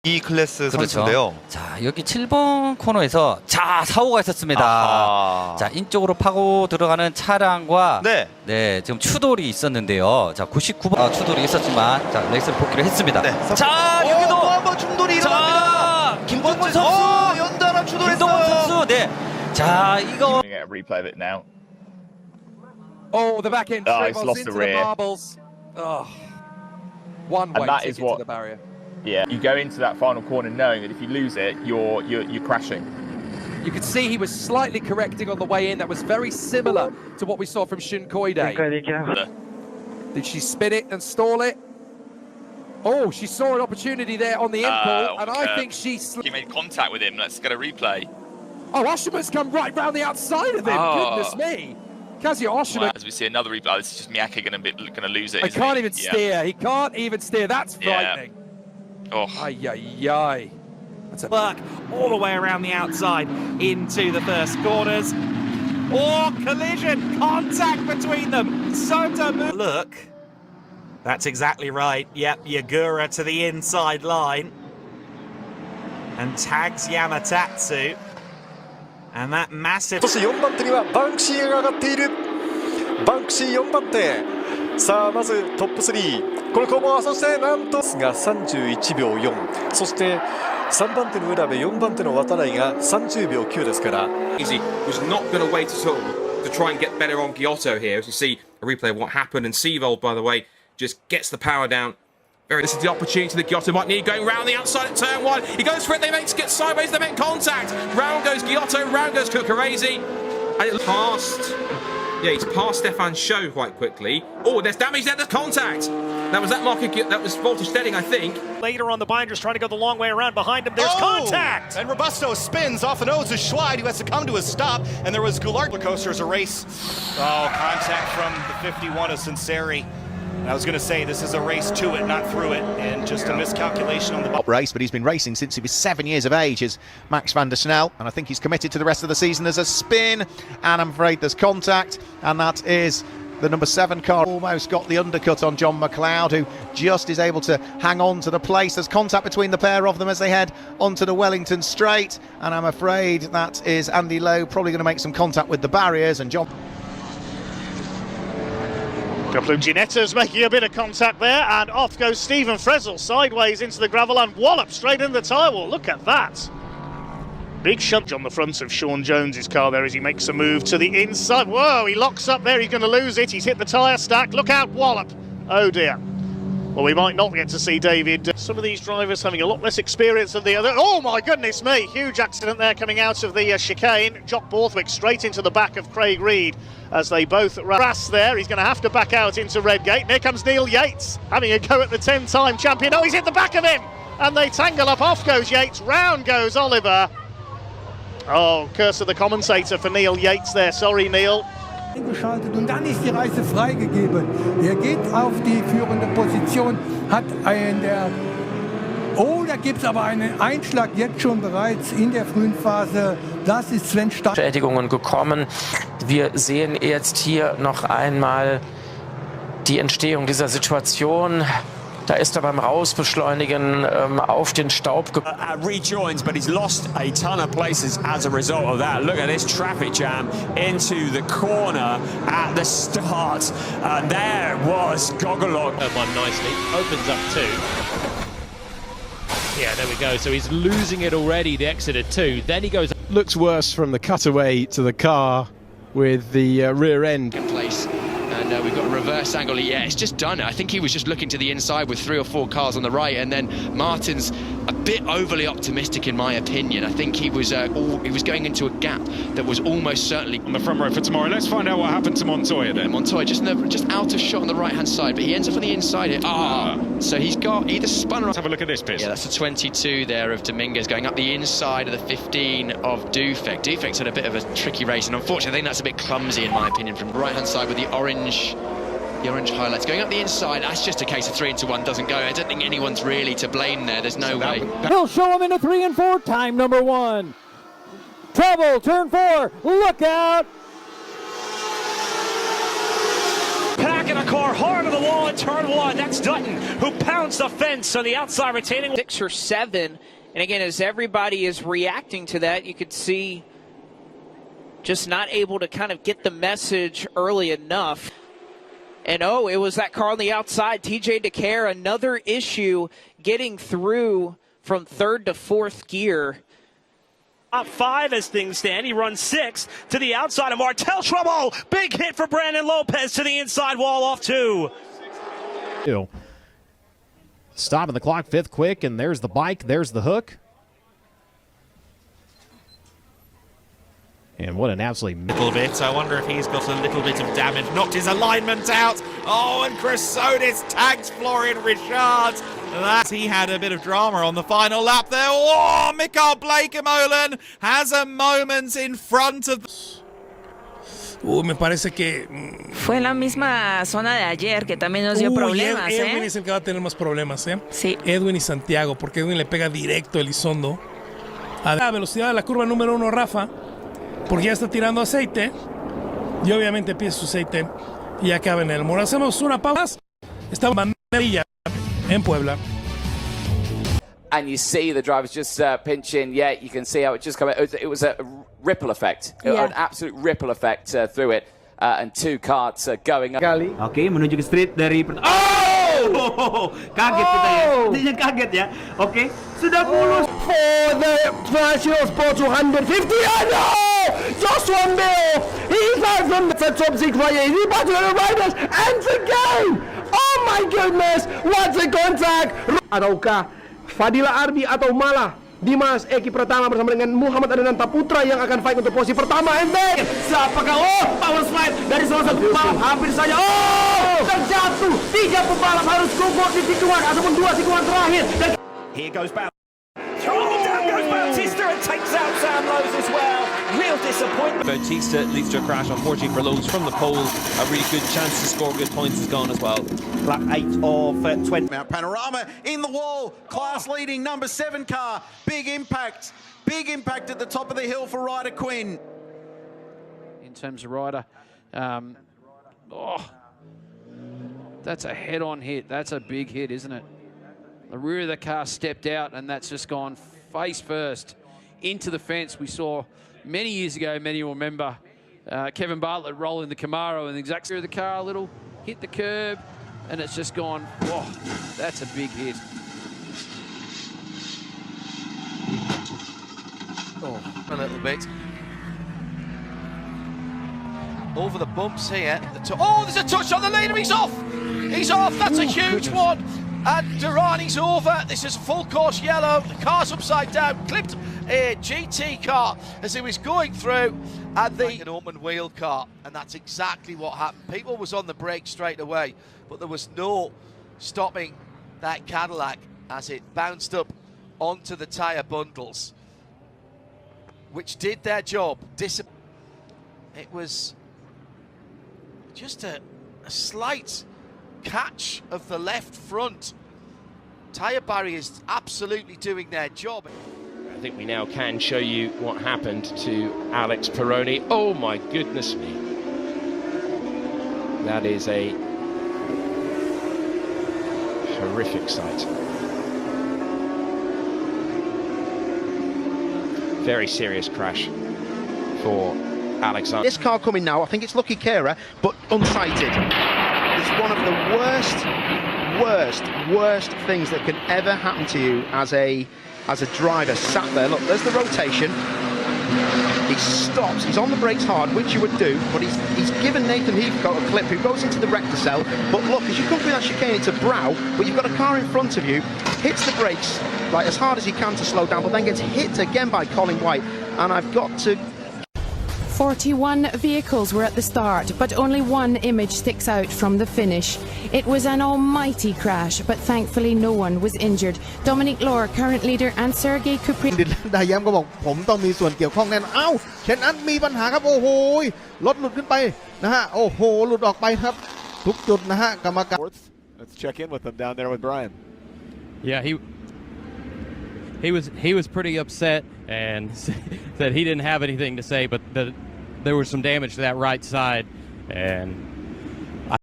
이 클래스 그렇죠. 선수인데요. 자, 여기 7번 코너에서 자, 사고가 있었습니다. 아하. 자, 인쪽으로 파고 들어가는 차량과 네. 지금 추돌이 있었는데요. 자, 99번 추돌이 있었지만 자, 레이스를 복귀를 했습니다. 네. 자, 여기도 또 한번 충돌이 일어납니다. 김동원 선수, 연달아 추돌했어요. 김동원 선수, 네. 자, 이거 Get a replay of it now. Oh, the back end He's dribbles lost into the the rear. marbles. Oh, one And way that ticket is what- to the barrier. Yeah, you go into that final corner knowing that if you lose it, you're crashing. You could see he was slightly correcting on the way in. That was very similar to what we saw from Shun Koide. Did she spin it and stall it? Oh, she saw an opportunity there on the in-pull, and I think she... He made contact with him. Let's get a replay. Oh, Oshima's come right round the outside of him. Goodness me. Kazuya Oshima. As we see another replay, this is just Miyake going to lose it. He isn't can't he? even steer. He can't even steer. That's frightening. Oh. Ay, ay, ay. That's a work all the way around the outside into the first corners. Oh, collision, contact between them. Soto, look, that's exactly right. Yep, Yagura to the inside line and tags Yamatatsu. And that massive. そして4番手にはバンクシーが上がっている。バンクシー4番手。さあまずトップ3この攻防、そしてなんとが31秒4、そして3番手の浦部、4番手の渡来が30秒9ですから。 Easy was not going to wait at all to try and get better on Giotto here. As you see a replay of what happened, and Seavold, by the way, just gets the power down. This is the opportunity that Giotto might need, going round the outside at turn 1. He goes for it, they get sideways, they make contact. Round goes Giotto, round goes Cucurese. And it passed. Yeah, he's passed Stefan Show quite quickly. Oh, there's damage there, there's contact. That was that was Voltage Steading, I think. Later on, the binders trying to go the long way around. Behind him, there's contact. And Robusto spins off the nose of Schweid, who has to come to a stop. And there was Goulart. The coaster's a race. Oh, contact from the 51 of Sinceri. I was going to say, this is a race to it, not through it, and just a miscalculation on the race, but he's been racing since he was 7 years of age as Max van der Snel, and I think he's committed to the rest of the season. There's a spin, and I'm afraid there's contact, and that is the number 7 car. Almost got the undercut on John McLeod, who just is able to hang on to the place. There's contact between the pair of them as they head onto the Wellington Straight, and I'm afraid that is Andy Lowe probably going to make some contact with the barriers, and John... Couple of Ginettas making a bit of contact there, and off goes Stephen Fresel sideways into the gravel and wallop straight in the tyre wall. Look at that. Big shunt on the front of Sean Jones's car there as he makes a move to the inside. Whoa, he locks up there, he's going to lose it. He's hit the tyre stack. Look out, wallop. Oh dear. Well, we might not get to see David. Some of these drivers having a lot less experience than the other. Oh my goodness me, huge accident there coming out of the chicane. Jock Borthwick straight into the back of Craig Reed as they both rass there. He's going to have to back out into Redgate. And here comes Neil Yates having a go at the 10-time champion. Oh, he's hit the back of him, and they tangle up. Off goes Yates, round goes Oliver. Oh, curse of the commentator for Neil Yates there. Sorry, Neil. Eingeschaltet und dann ist die Reise freigegeben. Er geht auf die führende Position, hat oh, da gibt es aber einen Einschlag jetzt schon bereits in der frühen Phase. Das ist Sven Stein. Bestätigungen gekommen. Wir sehen jetzt hier noch einmal die Entstehung dieser Situation. Da ist er beim Rausbeschleunigen auf den Staub rejoins, but he's lost a ton of places as a result of that. Look at this traffic jam into the corner at the start. There was Gogolok. One nicely, opens up 2. Yeah, there we go. So he's losing it already, the exit at 2. Then he goes... Looks worse from the cutaway to the car with the rear end. In place. And we've got a reverse angle. Yeah, it's just done. I think he was just looking to the inside with 3 or 4 cars on the right, and then Martin's a bit overly optimistic in my opinion. I think he was going into a gap that was almost certainly on the front row for tomorrow. Let's find out what happened to Montoya then. Montoya just out of shot on the right hand side, but he ends up on the inside here. So he's got either spun or... Let's have a look at this, Piers. Yeah, that's the 22 there of Dominguez going up the inside of the 15 of Dufek. Dufek's had a bit of a tricky race, and unfortunately I think that's a bit clumsy in my opinion from the right hand side with the orange highlights going up the inside. That's just a case of 3 into 1 doesn't go. I don't think anyone's really to blame there. There's no way. He'll show him in a 3 and 4 time number 1. Trouble, turn 4, look out! Pack taking a car hard on the wall in turn one. That's Dutton, who pounds the fence on the outside, retaining 6 or 7. And again, as everybody is reacting to that, you could see just not able to kind of get the message early enough. And oh, it was that car on the outside, TJ DeCare, another issue getting through from 3rd to 4th gear. Top 5 as things stand. He runs 6 to the outside of Martel. Trouble! Big hit for Brandon Lopez to the inside wall off 2. Stopping the clock, 5th quick, and there's the bike, there's the hook. And what an absolutely little bit. I wonder if he's got a little bit of damage. Knocked his alignment out. Oh, and Cresodis tags Florian Richard. He had a bit of drama on the final lap there. Oh, Mikael Bleekemolen has a moment in front of... Me parece que... Fue la misma zona de ayer que también nos dio problemas, Edwin es el que va a tener más problemas, Sí. Edwin y Santiago, porque Edwin le pega directo Elizondo. A la velocidad de la curva número 1, Rafa, porque ya está tirando aceite. Y obviamente empieza su aceite y acaba en el muro. Hacemos una pausa. Está bandera en Puebla. And you see the drivers just pinching. Yeah, you can see how it just came. It was a ripple effect, an absolute ripple effect through it, and 2 karts going up. Oke, menuju ke street dari oh! Kaget kita ya. Intinya kaget ya. Oke, sudah mulus for the National Sport 250. No! Joshua Mill! He's out from the top 6 right. He's back to the riders and again! Oh my goodness! What's the contact? Ataukah Fadila Arbi atau malah Dimas Eki Pratama bersama dengan Muhammad Adananta Putra yang akan fight untuk posisi pertama. And then apakah power slide dari salah satu pembalap hampir saja terjatuh. 3 pembalap harus gugur di tikungan ataupun 2 tikungan terakhir. Dan here goes Bautista. Down goes Bautista and takes out Sam Lowes as well. Real disappointment. Bautista leads to a crash, unfortunately for Lowes from the pole. A really good chance to score good points is gone as well. lap 8 of 20. Mount Panorama in the wall, class leading number 7 car. Big impact at the top of the hill for Ryder Quinn. In terms of Ryder, that's a head-on hit. That's a big hit, isn't it? The rear of the car stepped out, and that's just gone face first into the fence. We saw many years ago, many will remember, Kevin Bartlett rolling the Camaro and the exact rear of the car, a little hit the curb, and it's just gone, that's a big hit. A little bit. Over the bumps here. There's a touch on the leader. He's off. He's off. That's a huge one. And Durrani's over. This is full course yellow. The car's upside down. Clipped a GT car as he was going through. And an Ormond wheel car. And that's exactly what happened. People was on the brake straight away. But there was no stopping that Cadillac as it bounced up onto the tyre bundles, which did their job. It was just a slight catch of the left front. Tyre barriers absolutely doing their job. I think we now can show you what happened to Alex Peroni. Oh my goodness me. That is a horrific sight. Very serious crash for Alexander. This car coming now, I think it's Lucky Kera, but unsighted. It's one of the worst things that can ever happen to you as a driver sat there. Look, there's the rotation. He stops, he's on the brakes hard, which you would do, but he's given Nathan Heathcote a clip who goes into the rector cell. But look, as you come through that chicane, it's a brow, but you've got a car in front of you, hits the brakes like as hard as he can to slow down, but then gets hit again by Colin White. And I've got to... 41 vehicles were at the start, but only one image sticks out from the finish. It was an almighty crash, but thankfully no one was injured. Dominic Lohr, current leader, and Sergei Kuprin. ดาย้ำก็บอกผมต้องมีส่วนเกี่ยวข้องแน่นอนเช่นนั้นมีปัญหาครับโอ้โหรถหลุดขึ้นไปนะฮะโอ้โหหลุดออกไปครับทุกจุดนะฮะกรรมการ Let's check in with them down there with Brian. Yeah, he was pretty upset and said he didn't have anything to say, but there was some damage to that right side, and